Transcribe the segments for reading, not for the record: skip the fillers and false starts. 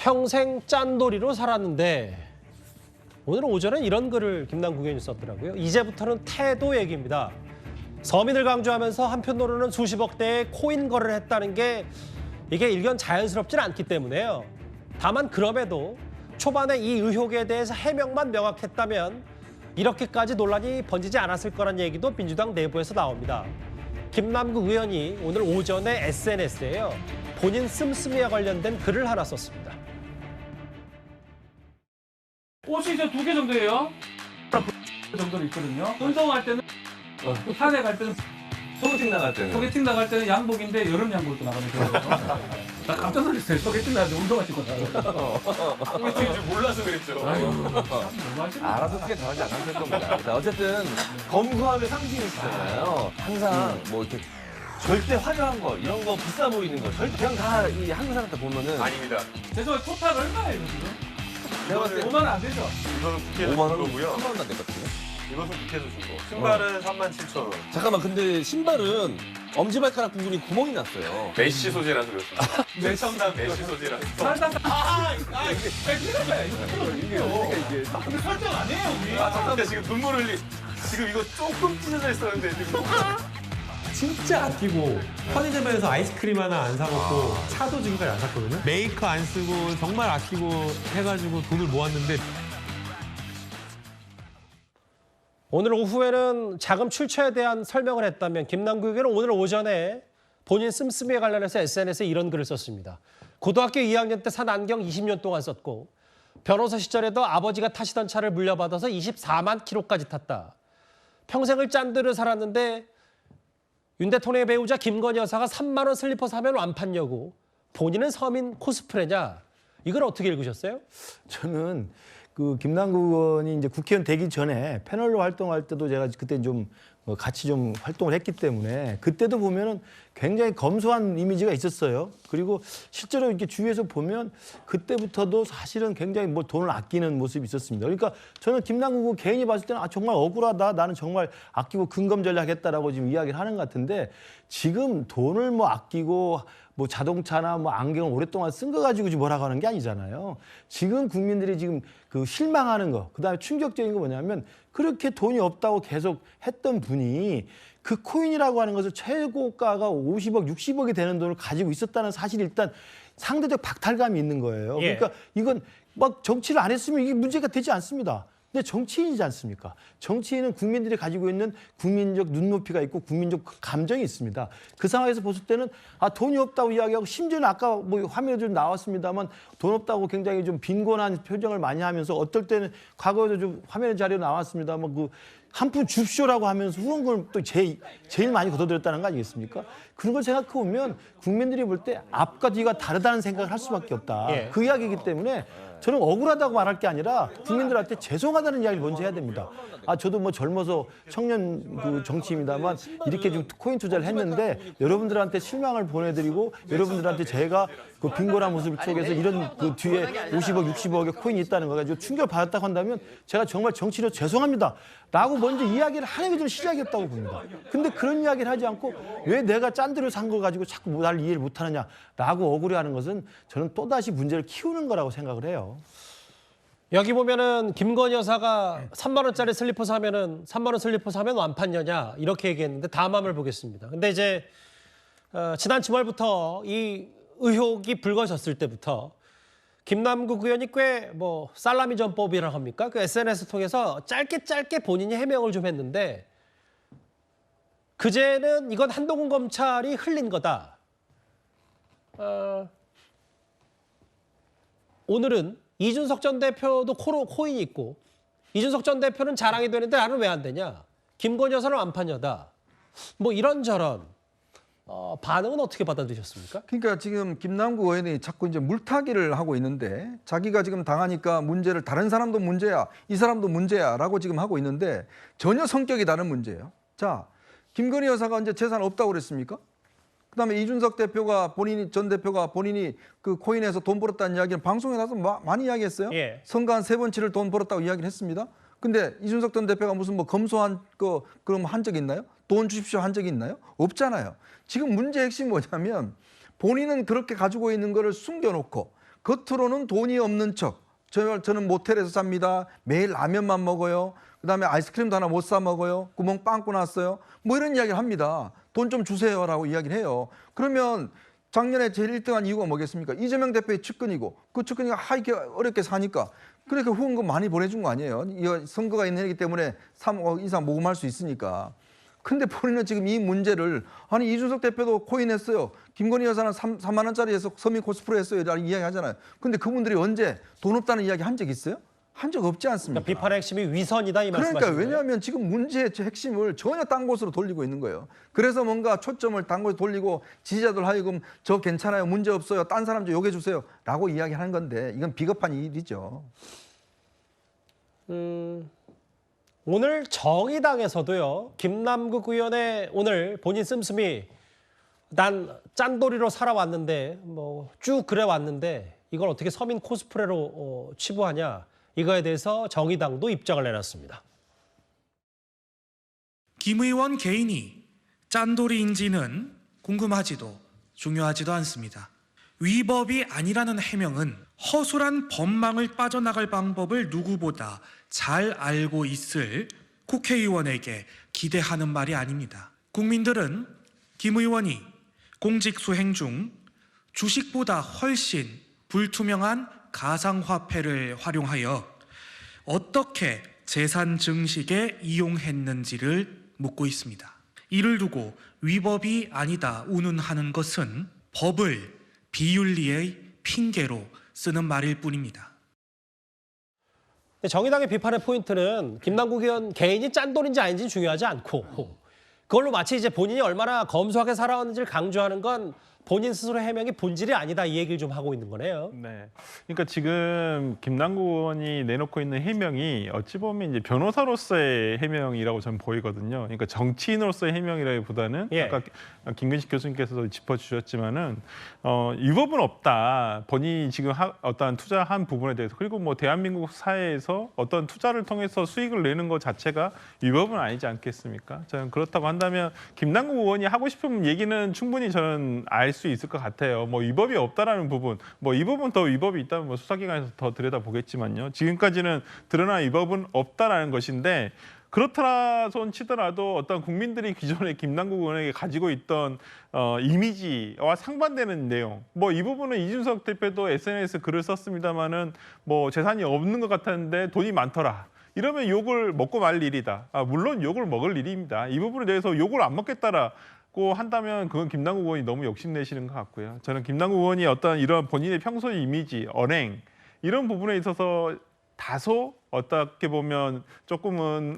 평생 짠돌이로 살았는데 오늘 오전에 이런 글을 김남국 의원이 썼더라고요. 이제부터는 태도 얘기입니다. 서민을 강조하면서 한편으로는 수십억 대의 코인 거래를 했다는 게 이게 일견 자연스럽진 않기 때문에요. 다만 그럼에도 초반에 이 의혹에 대해서 해명만 명확했다면 이렇게까지 논란이 번지지 않았을 거란 얘기도 민주당 내부에서 나옵니다. 김남국 의원이 오늘 오전에 SNS에요. 본인 씀씀이와 관련된 글을 하나 썼습니다. 옷이 이제 2개 정도예요. 정도로 있거든요. 운동할 때는 산에 갈 때는 소개팅 나갈 때는 양복인데 여름 양복도 나가면 돼요. 나 깜짝 놀랐어요. 소개팅 나갈 때 운동화 신고 나가고. 소개팅인 줄 몰라서 그랬죠. 알아서 크게 정하지 않았을 겁니다. 자, 어쨌든 검소함의 상징이시잖아요. 항상 뭐 이렇게 절대 화려한 거, 이런 거 비싸 보이는 거 절대 그냥 다 이 한국 사람한테 보면은 아닙니다. 죄송해요. 토탈 얼마예요 지금? 내가 봤을 때 5만 원 안 되죠? 이거는 국회에서 5만 원, 준 거고요. 3만 원 안 될 것 같은데? 이것은 국회에서 준 거. 신발은 37,000원. 잠깐만, 근데 신발은 엄지발가락 부분이 구멍이 났어요. 메쉬 소재라서 그렇습니다. 최첨단 메쉬 소재라서. 이게 설정 아니에요 우리. 아, 잠깐만. 지금 눈물 흘리. 지금 이거 조금 찢어져 있었는데 지금. 진짜 아끼고 편의점에서 아이스크림 하나 안 사 먹고 차도 지금까지 안 샀거든요. 메이커 안 쓰고 정말 아끼고 해가지고 돈을 모았는데 오늘 오후에는 자금 출처에 대한 설명을 했다면 김남국 의원은 오늘 오전에 본인 씀씀이에 관련해서 SNS에 이런 글을 썼습니다. 고등학교 2학년 때 산 안경 20년 동안 썼고 변호사 시절에도 아버지가 타시던 차를 물려받아서 24만 킬로까지 탔다. 평생을 짠들을 살았는데 윤 대통령의 배우자 김건희 여사가 3만 원 슬리퍼 사면 안 판냐고. 본인은 서민 코스프레냐? 이걸 어떻게 읽으셨어요? 저는 그 김남국 의원이 이제 국회의원 되기 전에 패널로 활동할 때도 제가 그때 좀 같이 좀 활동을 했기 때문에 그때도 보면은 굉장히 검소한 이미지가 있었어요. 그리고 실제로 이렇게 주위에서 보면 그때부터도 사실은 굉장히 뭐 돈을 아끼는 모습이 있었습니다. 그러니까 저는 김남국 의원 개인이 봤을 때는 정말 억울하다. 나는 정말 아끼고 근검 전략했다라고 지금 이야기를 하는 것 같은데 지금 돈을 뭐 아끼고 뭐 자동차나 뭐 안경을 오랫동안 쓴 거 가지고 지금 뭐라고 하는 게 아니잖아요. 지금 국민들이 지금 그 실망하는 거, 그다음에 충격적인 거 뭐냐면 그렇게 돈이 없다고 계속 했던 분이 그 코인이라고 하는 것을 최고가가 50억, 60억이 되는 돈을 가지고 있었다는 사실이 일단 상대적 박탈감이 있는 거예요. 예. 그러니까 이건 막 정치를 안 했으면 이게 문제가 되지 않습니다. 근데 정치인이지 않습니까? 정치인은 국민들이 가지고 있는 국민적 눈높이가 있고 국민적 감정이 있습니다. 그 상황에서 봤을 때는 돈이 없다고 이야기하고 심지어는 아까 뭐 화면에 좀 나왔습니다만 돈 없다고 굉장히 좀 빈곤한 표정을 많이 하면서 어떨 때는 과거에도 좀 화면에 자료 나왔습니다만 그 한 푼 줍쇼라고 하면서 후원금을 또 제일 많이 걷어들였다는 거 아니겠습니까? 그런 걸 생각해 보면 국민들이 볼 때 앞과 뒤가 다르다는 생각을 할 수밖에 없다. 예. 그 이야기이기 때문에 저는 억울하다고 말할 게 아니라 국민들한테 죄송하다는 이야기를 먼저 해야 됩니다. 저도 뭐 젊어서 청년 그 정치입니다만 이렇게 좀 코인 투자를 했는데 여러분들한테 실망을 보내드리고 여러분들한테 제가 그 빈곤한 모습 속에서 이런 그 뒤에 50억, 60억의 코인이 있다는 거 가지고 충격을 받았다고 한다면 제가 정말 정치로 죄송합니다. 라고 먼저 이야기를 하는 게 좀 시작이었다고 봅니다. 근데 그런 이야기를 하지 않고 왜 내가 짠들을 산 거 가지고 자꾸 날 이해를 못하느냐라고 억울해하는 것은 저는 또다시 문제를 키우는 거라고 생각을 해요. 여기 보면은 김건희 여사가 3만 원짜리 슬리퍼 사면은 3만 원 슬리퍼 사면 안 판냐냐 이렇게 얘기했는데 다음함을 보겠습니다. 근데 이제 지난 주말부터 이 의혹이 불거졌을 때부터 김남국 의원이 꽤 뭐 살라미 전법이라고 합니까? 그 SNS 통해서 짧게 본인이 해명을 좀 했는데 그제는 이건 한동훈 검찰이 흘린 거다. 오늘은 이준석 전 대표도 코인이 있고 이준석 전 대표는 자랑이 되는데 나는 왜 안 되냐? 김건희 여사는 안 판여다. 뭐 이런저런 반응은 어떻게 받아들이셨습니까? 그러니까 지금 김남국 의원이 자꾸 이제 물타기를 하고 있는데 자기가 지금 당하니까 문제를 다른 사람도 문제야, 이 사람도 문제야라고 지금 하고 있는데 전혀 성격이 다른 문제예요. 자, 김건희 여사가 이제 재산 없다고 그랬습니까? 그다음에 이준석 대표가 전 대표가 본인이 그 코인에서 돈 벌었다는 이야기를 방송에 나서 많이 이야기했어요. 예. 선거 한 3번 치를 돈 벌었다고 이야기를 했습니다. 근데 이준석 전 대표가 무슨 뭐 검소한 거 그럼 한 적이 있나요? 돈 주십시오 한 적이 있나요? 없잖아요. 지금 문제 핵심이 뭐냐면 본인은 그렇게 가지고 있는 거를 숨겨놓고 겉으로는 돈이 없는 척. 저는 모텔에서 삽니다. 매일 라면만 먹어요. 그다음에 아이스크림도 하나 못 사 먹어요. 구멍 빵꾸 났어요. 뭐 이런 이야기를 합니다. 돈 좀 주세요라고 이야기를 해요. 그러면 작년에 제일 1등한 이유가 뭐겠습니까? 이재명 대표의 측근이고 그 측근이가 이렇게 어렵게 사니까 그렇게 후원금 많이 보내준 거 아니에요? 이 선거가 있는 해이기 때문에 3억 이상 모금할 수 있으니까. 근데 본인은 지금 이 문제를 아니 이준석 대표도 코인했어요. 김건희 여사는 3만 원짜리에서 서민 코스프레 했어요. 라는 이야기 하잖아요. 근데 그분들이 언제 돈 없다는 이야기 한 적 있어요? 한 적 없지 않습니까? 그러니까 비판의 핵심이 위선이다 이 말씀이시죠. 그러니까 왜냐하면 지금 문제의 핵심을 전혀 딴 곳으로 돌리고 있는 거예요. 그래서 뭔가 초점을 딴 곳에 돌리고 지지자들 하여금 저 괜찮아요. 문제 없어요. 딴 사람 좀 욕해 주세요. 라고 이야기하는 건데 이건 비겁한 일이죠. 오늘 정의당에서도요. 김남국 의원의 오늘 본인 씀씀이 난 짠돌이로 살아왔는데 뭐 쭉 그래 왔는데 이걸 어떻게 서민 코스프레로 치부하냐. 이거에 대해서 정의당도 입장을 내놨습니다. 김 의원 개인이 짠돌이인지는 궁금하지도 중요하지도 않습니다. 위법이 아니라는 해명은 허술한 법망을 빠져나갈 방법을 누구보다 잘 알고 있을 국회의원에게 기대하는 말이 아닙니다. 국민들은 김 의원이 공직 수행 중 주식보다 훨씬 불투명한 가상화폐를 활용하여 어떻게 재산 증식에 이용했는지를 묻고 있습니다. 이를 두고 위법이 아니다 운운하는 것은 법을 비윤리의 핑계로 쓰는 말일 뿐입니다. 정의당의 비판의 포인트는 김남국 의원 개인이 짠돌인지 아닌지는 중요하지 않고 그걸로 마치 이제 본인이 얼마나 검소하게 살아왔는지를 강조하는 건 본인 스스로 해명이 본질이 아니다 이 얘기를 좀 하고 있는 거네요. 네. 그러니까 지금 김남국 의원이 내놓고 있는 해명이 어찌 보면 이제 변호사로서의 해명이라고 저는 보이거든요. 그러니까 정치인으로서의 해명이라기보다는 예. 아까 김근식 교수님께서도 짚어주셨지만은 위법은 없다. 본인이 지금 어떤 투자한 부분에 대해서 그리고 뭐 대한민국 사회에서 어떤 투자를 통해서 수익을 내는 것 자체가 위법은 아니지 않겠습니까? 저는 그렇다고 한다면 김남국 의원이 하고 싶은 얘기는 충분히 저는 알 수 있을 것 같아요. 뭐 위법이 없다라는 부분, 뭐 이 부분 더 위법이 있다면 뭐 수사기관에서 더 들여다보겠지만요. 지금까지는 드러난 위법은 없다라는 것인데 그렇다 손 치더라도 어떤 국민들이 기존에 김남국 의원에게 가지고 있던 이미지와 상반되는 내용. 뭐 이 부분은 이준석 대표도 SNS 글을 썼습니다마는 뭐 재산이 없는 것 같았는데 돈이 많더라. 이러면 욕을 먹고 말 일이다. 물론 욕을 먹을 일입니다. 이 부분에 대해서 욕을 안 먹겠다라고 한다면 그건 김남국 의원이 너무 욕심내시는 것 같고요. 저는 김남국 의원이 어떤 이런 본인의 평소의 이미지, 언행 이런 부분에 있어서 다소 어떻게 보면 조금은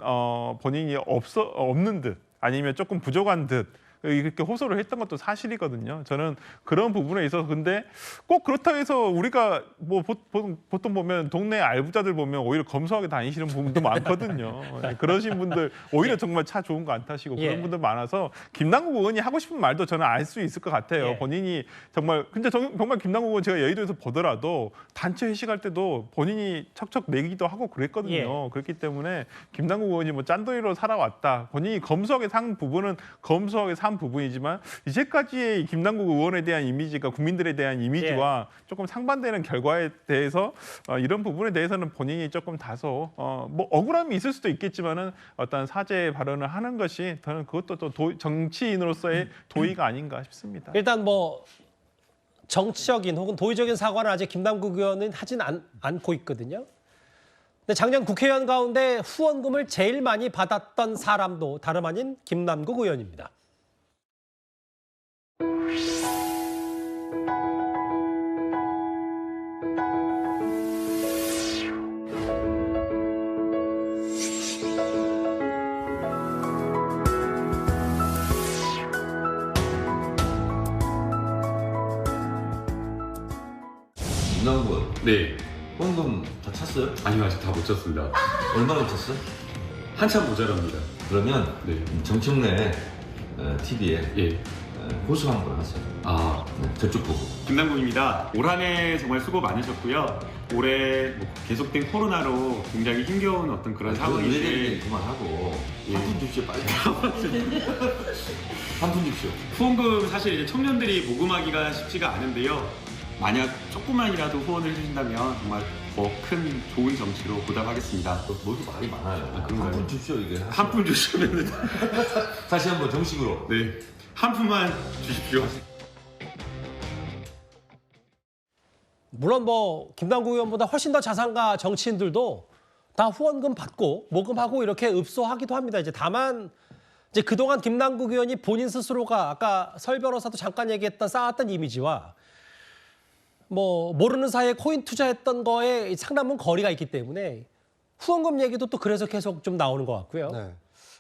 본인이 없는 듯 아니면 조금 부족한 듯 이렇게 호소를 했던 것도 사실이거든요. 저는 그런 부분에 있어서 근데 꼭 그렇다고 해서 우리가 뭐 보통 보면 동네 알부자들 보면 오히려 검소하게 다니시는 분도 많거든요. 그러신 분들 오히려 정말 차 좋은 거 안 타시고 그런 분들 많아서 김남국 의원이 하고 싶은 말도 저는 알 수 있을 것 같아요. 본인이 정말 근데 정말 김남국 의원 제가 여의도에서 보더라도 단체 회식할 때도 본인이 척척 내기도 하고 그랬거든요. 그렇기 때문에 김남국 의원이 뭐 짠돌이로 살아왔다. 본인이 검소하게 산 부분은 검소하게 산 부분이지만 이제까지의 김남국 의원에 대한 이미지가 국민들에 대한 이미지와 조금 상반되는 결과에 대해서 이런 부분에 대해서는 본인이 조금 다소 뭐 억울함이 있을 수도 있겠지만은 어떤 사죄 발언을 하는 것이 저는 그것도 또 정치인으로서의 도의가 아닌가 싶습니다. 일단 뭐 정치적인 혹은 도의적인 사과는 아직 김남국 의원은 하진 않고 있거든요. 근데 작년 국회의원 가운데 후원금을 제일 많이 받았던 사람도 다름 아닌 김남국 의원입니다. 김남국 네. 후원금 다 찼어요? 아니요, 아직 다 못 쳤습니다. 얼마나 찼어? 한참 모자랍니다. 그러면 네. 정청래 TV에 예. 호소 한번 하세요. 아, 네, 저쪽 보고. 김남국입니다. 올 한 해 정말 수고 많으셨고요. 올해 뭐 계속된 코로나로 굉장히 힘겨운 어떤 그런 상황인데 얘기 그만하고 한 푼 줍시오 빨리. 한 푼 줍시오. 후원금 사실 이제 청년들이 모금하기가 쉽지가 않은데요. 만약 조금만이라도 후원을 해주신다면 정말 더 큰 좋은 정치로 보답하겠습니다. 뭐 이렇게 말이 많아요. 그런가요? 한 푼 주십시오 이게. 한 푼 주시면 다시 한번 정식으로. 네, 한 푼만 주십시오. 물론 뭐 김남국 의원보다 훨씬 더 자산가 정치인들도 다 후원금 받고 모금하고 이렇게 읍소하기도 합니다. 이제 다만 이제 그동안 김남국 의원이 본인 스스로가 아까 설 변호사도 잠깐 얘기했던 쌓았던 이미지와 뭐 모르는 사이에 코인 투자했던 거에 상당한 거리가 있기 때문에 후원금 얘기도 또 그래서 계속 좀 나오는 것 같고요. 네.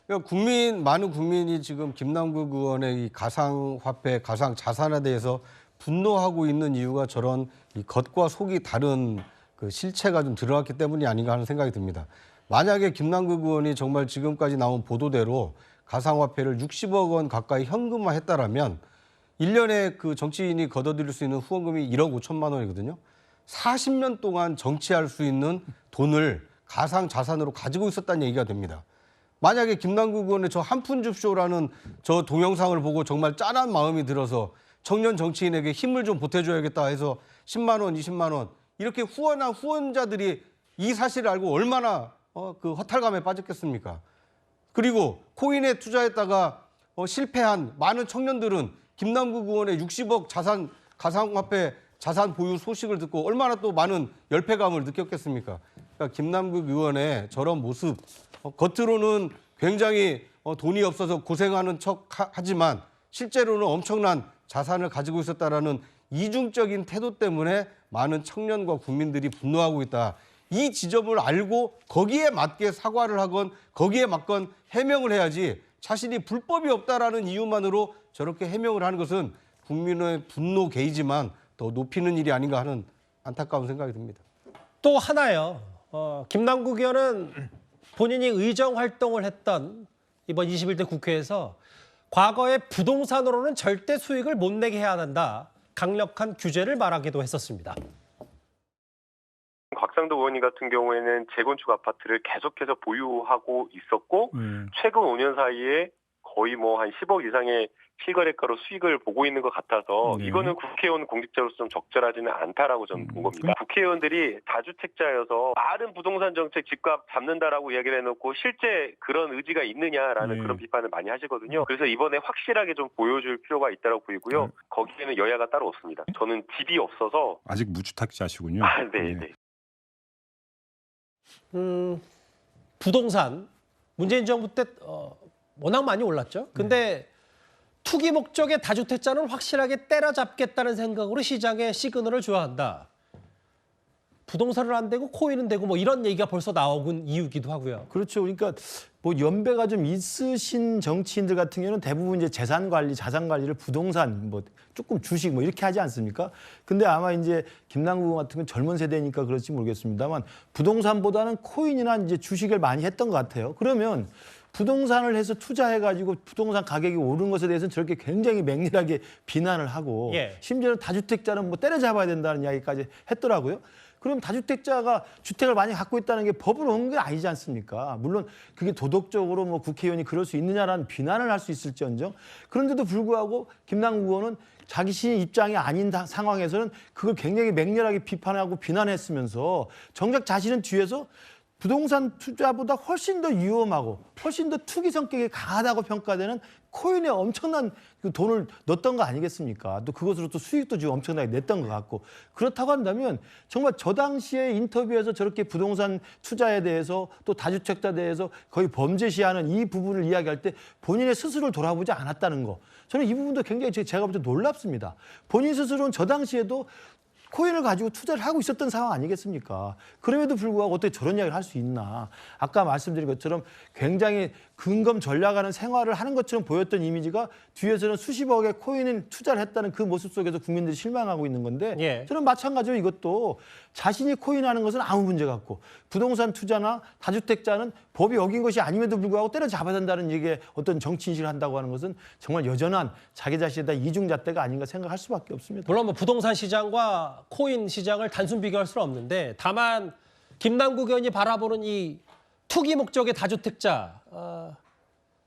그러니까 많은 국민이 지금 김남국 의원의 이 가상화폐, 가상자산에 대해서 분노하고 있는 이유가 저런 이 겉과 속이 다른 그 실체가 좀 드러났기 때문이 아닌가 하는 생각이 듭니다. 만약에 김남국 의원이 정말 지금까지 나온 보도대로 가상화폐를 60억 원 가까이 현금화했다라면 1년에 그 정치인이 걷어들일 수 있는 후원금이 1억 5천만 원이거든요. 40년 동안 정치할 수 있는 돈을 가상자산으로 가지고 있었다는 얘기가 됩니다. 만약에 김남국 의원의 저 한 푼 줍쇼라는 저 동영상을 보고 정말 짠한 마음이 들어서 청년 정치인에게 힘을 좀 보태줘야겠다 해서 10만 원, 20만 원 이렇게 후원한 후원자들이 이 사실을 알고 얼마나 그 허탈감에 빠졌겠습니까? 그리고 코인에 투자했다가 실패한 많은 청년들은 김남국 의원의 60억 가상화폐 자산 보유 소식을 듣고 얼마나 또 많은 열패감을 느꼈겠습니까? 그러니까 김남국 의원의 저런 모습, 겉으로는 굉장히 돈이 없어서 고생하는 척 하지만 실제로는 엄청난 자산을 가지고 있었다라는 이중적인 태도 때문에 많은 청년과 국민들이 분노하고 있다. 이 지점을 알고 거기에 맞게 사과를 하건 거기에 맞건 해명을 해야지 자신이 불법이 없다라는 이유만으로 저렇게 해명을 하는 것은 국민의 분노 게이지만 더 높이는 일이 아닌가 하는 안타까운 생각이 듭니다. 또 하나요. 김남국 의원은 본인이 의정 활동을 했던 이번 21대 국회에서 과거에 부동산으로는 절대 수익을 못 내게 해야 한다. 강력한 규제를 말하기도 했었습니다. 곽상도 의원님 같은 경우에는 재건축 아파트를 계속해서 보유하고 있었고 최근 5년 사이에 거의 뭐 한 10억 이상의 실거래가로 수익을 보고 있는 것 같아서 이거는 국회의원 공직자로서 좀 적절하지는 않다라고 저는 본 겁니다. 국회의원들이 다주택자여서 많은 부동산 정책 집값 잡는다라고 이야기를 해놓고 실제 그런 의지가 있느냐라는 그런 비판을 많이 하시거든요. 그래서 이번에 확실하게 좀 보여줄 필요가 있다고 보이고요. 거기에는 여야가 따로 없습니다. 저는 집이 없어서 아직 무주택자시군요. 네. 부동산 문재인 정부 때 워낙 많이 올랐죠. 근데 투기 목적의 다주택자는 확실하게 때려잡겠다는 생각으로 시장에 시그널을 줘야 한다. 부동산은 안 되고 코인은 되고 뭐 이런 얘기가 벌써 나오는 이유기도 하고요. 그렇죠. 그러니까 뭐 연배가 좀 있으신 정치인들 같은 경우는 대부분 이제 재산 관리, 자산 관리를 부동산, 뭐 조금 주식 뭐 이렇게 하지 않습니까? 근데 아마 이제 김남국 같은 건 젊은 세대니까 그럴지 모르겠습니다만 부동산보다는 코인이나 이제 주식을 많이 했던 것 같아요. 그러면 부동산을 해서 투자해가지고 부동산 가격이 오른 것에 대해서는 저렇게 굉장히 맹렬하게 비난을 하고 심지어는 다주택자는 뭐 때려잡아야 된다는 이야기까지 했더라고요. 그럼 다주택자가 주택을 많이 갖고 있다는 게 법으로 온 게 아니지 않습니까? 물론 그게 도덕적으로 뭐 국회의원이 그럴 수 있느냐라는 비난을 할 수 있을지언정 그런데도 불구하고 김남국 의원은 자기 입장이 아닌 상황에서는 그걸 굉장히 맹렬하게 비판하고 비난했으면서 정작 자신은 뒤에서 부동산 투자보다 훨씬 더 위험하고 훨씬 더 투기 성격이 강하다고 평가되는 코인에 엄청난 돈을 넣었던 거 아니겠습니까? 또 그것으로 또 수익도 지금 엄청나게 냈던 것 같고 그렇다고 한다면 정말 저 당시에 인터뷰에서 저렇게 부동산 투자에 대해서 또 다주택자에 대해서 거의 범죄시하는 이 부분을 이야기할 때 본인의 스스로를 돌아보지 않았다는 거 저는 이 부분도 굉장히 제가 볼 때 놀랍습니다. 본인 스스로는 저 당시에도 코인을 가지고 투자를 하고 있었던 상황 아니겠습니까? 그럼에도 불구하고 어떻게 저런 이야기를 할 수 있나. 아까 말씀드린 것처럼 굉장히 근검 전략하는 생활을 하는 것처럼 보였던 이미지가 뒤에서는 수십억의 코인을 투자를 했다는 그 모습 속에서 국민들이 실망하고 있는 건데 저는 마찬가지로 이것도 자신이 코인하는 것은 아무 문제가 없고 부동산 투자나 다주택자는 법이 어긴 것이 아님에도 불구하고 때려잡아야 된다는 얘기에 어떤 정치인식을 한다고 하는 것은 정말 여전한 자기 자신에 대한 이중잣대가 아닌가 생각할 수밖에 없습니다. 물론 뭐 부동산 시장과 코인 시장을 단순 비교할 수는 없는데 다만 김남국 의원이 바라보는 이 투기 목적의 다주택자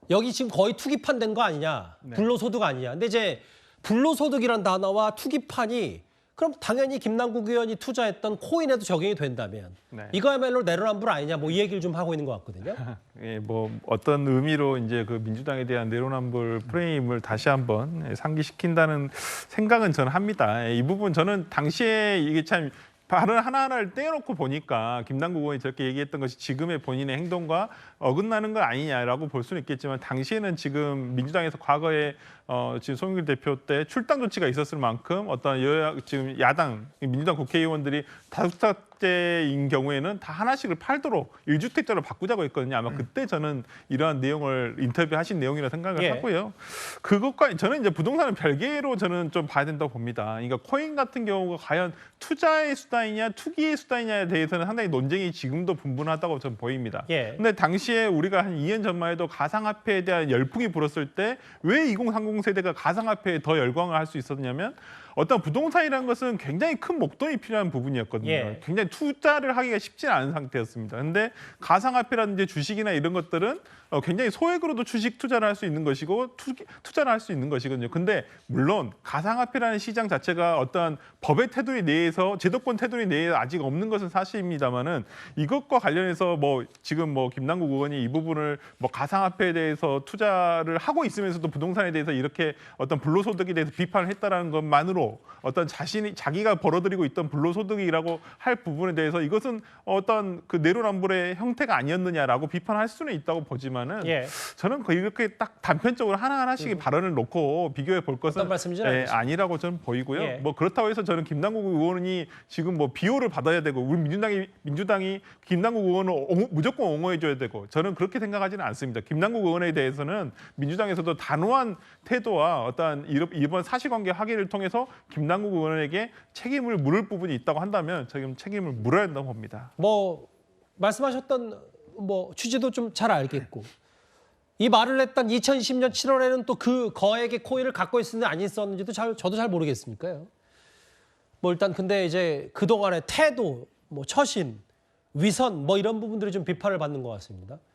여기 지금 거의 투기판 된 거 아니냐 불로소득 아니냐 근데 이제 불로소득이란 단어와 투기판이 그럼 당연히 김남국 의원이 투자했던 코인에도 적용이 된다면 네. 이거야말로 내로남불 아니냐 뭐 이 얘기를 좀 하고 있는 것 같거든요. 예, 뭐 어떤 의미로 이제 그 민주당에 대한 내로남불 프레임을 다시 한번 상기시킨다는 생각은 저는 합니다. 이 부분 저는 당시에 이게 참 발언 하나하나를 떼어놓고 보니까 김남국 의원이 저렇게 얘기했던 것이 지금의 본인의 행동과 어긋나는 건 아니냐라고 볼 수는 있겠지만 당시에는 지금 민주당에서 과거에 지금 송영길 대표 때 출당 조치가 있었을 만큼 어떤 여야 지금 야당 민주당 국회의원들이 다수탁제인 경우에는 다 하나씩을 팔도록 1주택자로 바꾸자고 했거든요. 아마 그때 저는 이러한 내용을 인터뷰하신 내용이라 생각을 예. 하고요. 그것과 저는 이제 부동산은 별개로 저는 좀 봐야 된다고 봅니다. 그러니까 코인 같은 경우가 과연 투자의 수단이냐 투기의 수단이냐에 대해서는 상당히 논쟁이 지금도 분분하다고 저는 보입니다. 예. 근데 당시에 우리가 한 2년 전만 해도 가상화폐에 대한 열풍이 불었을 때 왜 2030 세대가 가상화폐에 더 열광을 할 수 있었냐면 어떤 부동산이라는 것은 굉장히 큰 목돈이 필요한 부분이었거든요. 예. 굉장히 투자를 하기가 쉽지 않은 상태였습니다. 근데 가상화폐라든지 주식이나 이런 것들은 굉장히 소액으로도 주식 투자를 할 수 있는 것이고 투자를 할 수 있는 것이거든요. 근데 물론 가상화폐라는 시장 자체가 어떤 법의 테두리 내에서 제도권 테두리 내에 아직 없는 것은 사실입니다만은 이것과 관련해서 뭐 지금 뭐 김남국 의원이 이 부분을 뭐 가상화폐에 대해서 투자를 하고 있으면서도 부동산에 대해서 이렇게 어떤 불로소득에 대해서 비판을 했다라는 것만으로 어떤 자기가 벌어들이고 있던 불로소득이라고 할 부분에 대해서 이것은 어떤 그 내로남불의 형태가 아니었느냐라고 비판할 수는 있다고 보지만은 예. 저는 이렇게 딱 단편적으로 하나하나씩 발언을 놓고 비교해 볼 것은 어떤 말씀인지는 알겠습니다. 아니라고 저는 보이고요. 예. 뭐 그렇다고 해서 저는 김남국 의원이 지금 뭐 비호를 받아야 되고 우리 민주당이 김남국 의원을 무조건 옹호해줘야 되고 저는 그렇게 생각하지는 않습니다. 김남국 의원에 대해서는 민주당에서도 단호한 태도와 어떠한 이번 사실관계 확인을 통해서 김남국 의원에게 책임을 물을 부분이 있다고 한다면 지금 책임을 물어야 한다고 봅니다. 뭐 말씀하셨던 뭐 취지도 좀 잘 알겠고 이 말을 했던 2020년 7월에는 또 그 거액의 코인을 갖고 있었는지 안 있었는지도 저도 잘 모르겠으니까요. 뭐 일단 근데 이제 그동안의 태도, 뭐 처신, 위선 뭐 이런 부분들이 좀 비판을 받는 것 같습니다.